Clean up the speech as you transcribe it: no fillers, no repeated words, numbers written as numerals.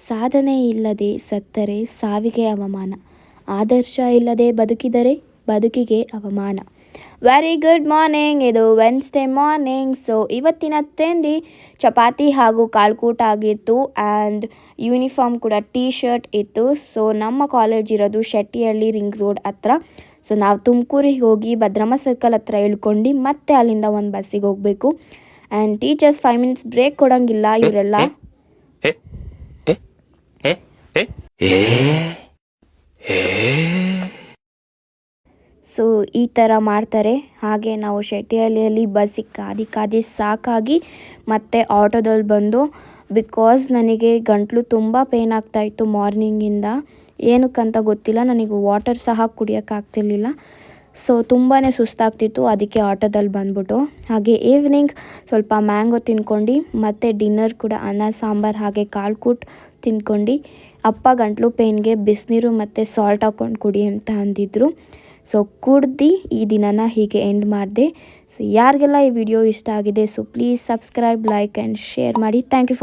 ಸಾಧನೆ ಇಲ್ಲದೆ ಸತ್ತರೆ ಸಾವಿಗೆ ಅವಮಾನ, ಆದರ್ಶ ಇಲ್ಲದೆ ಬದುಕಿದರೆ ಬದುಕಿಗೆ ಅವಮಾನ. Very good morning. ಇದು ವೆನ್ಸ್ಡೇ ಮಾರ್ನಿಂಗ್. ಸೊ ಇವತ್ತಿನ ತಿಂಡಿ ಚಪಾತಿ ಹಾಗೂ ಕಾಳ್ಕೂಟ ಆಗಿತ್ತು ಆ್ಯಂಡ್ ಯೂನಿಫಾರ್ಮ್ ಕೂಡ ಟೀ ಶರ್ಟ್ ಇತ್ತು. ಸೊ ನಮ್ಮ ಕಾಲೇಜ್ ಇರೋದು ಶೆಟ್ಟಿಹಳ್ಳಿ ರಿಂಗ್ ರೋಡ್ ಹತ್ರ. ಸೊ ನಾವು ತುಮಕೂರಿಗೆ ಹೋಗಿ ಭದ್ರಮ್ಮ ಸರ್ಕಲ್ ಹತ್ರ ಇಳ್ಕೊಂಡು ಮತ್ತೆ ಅಲ್ಲಿಂದ ಒಂದು ಬಸ್ಸಿಗೆ ಹೋಗಬೇಕು. ಆ್ಯಂಡ್ ಟೀಚರ್ಸ್ 5 ಮಿನಿಟ್ಸ್ ಬ್ರೇಕ್ ಕೊಡೋಂಗಿಲ್ಲ ಇವರೆಲ್ಲ. ಸೊ ಈ ಥರ ಮಾಡ್ತಾರೆ. ಹಾಗೆ ನಾವು ಶೆಟ್ಟಿಹಳ್ಳಿಯಲ್ಲಿ ಬಸ್ಸಿಗೆ ಕಾದಿ ಸಾಕಾಗಿ ಮತ್ತೆ ಆಟೋದಲ್ಲಿ ಬಂದು, ಬಿಕಾಸ್ ನನಗೆ ಗಂಟಲು ತುಂಬ ಪೇನ್ ಆಗ್ತಾಯಿತ್ತು ಮಾರ್ನಿಂಗಿಂದ. ಏನಕ್ಕಂತ ಗೊತ್ತಿಲ್ಲ, ನನಗೆ ವಾಟರ್ ಸಹ ಕುಡಿಯೋಕ್ಕಾಗ್ತಿರ್ಲಿಲ್ಲ. ಸೊ ತುಂಬಾ ಸುಸ್ತಾಗ್ತಿತ್ತು, ಅದಕ್ಕೆ ಆಟೋದಲ್ಲಿ ಬಂದ್ಬಿಟ್ಟು. ಹಾಗೆ ಈವ್ನಿಂಗ್ ಸ್ವಲ್ಪ ಮ್ಯಾಂಗೋ ತಿನ್ಕೊಂಡು ಮತ್ತು ಡಿನ್ನರ್ ಕೂಡ ಅನ್ನ ಸಾಂಬಾರು ಹಾಗೆ ಕಾಳ್ಕೂಟ ತಿನ್ಕೊಂಡು, ಅಪ್ಪ ಗಂಟಲು ಪೇನ್ಗೆ ಬಿಸಿನೀರು ಮತ್ತು ಸಾಲ್ಟ್ ಹಾಕ್ಕೊಂಡು ಕುಡಿ ಅಂತ ಅಂದಿದ್ರು. ಸೊ ಕುಡ್ದು ಈ ದಿನನ ಹೀಗೆ ಎಂಡ್ ಮಾಡಿದೆ. ಸೊ ಯಾರಿಗೆಲ್ಲ ಈ ವಿಡಿಯೋ ಇಷ್ಟ ಆಗಿದೆ, so please subscribe, like and share ಮಾಡಿ. Thank you for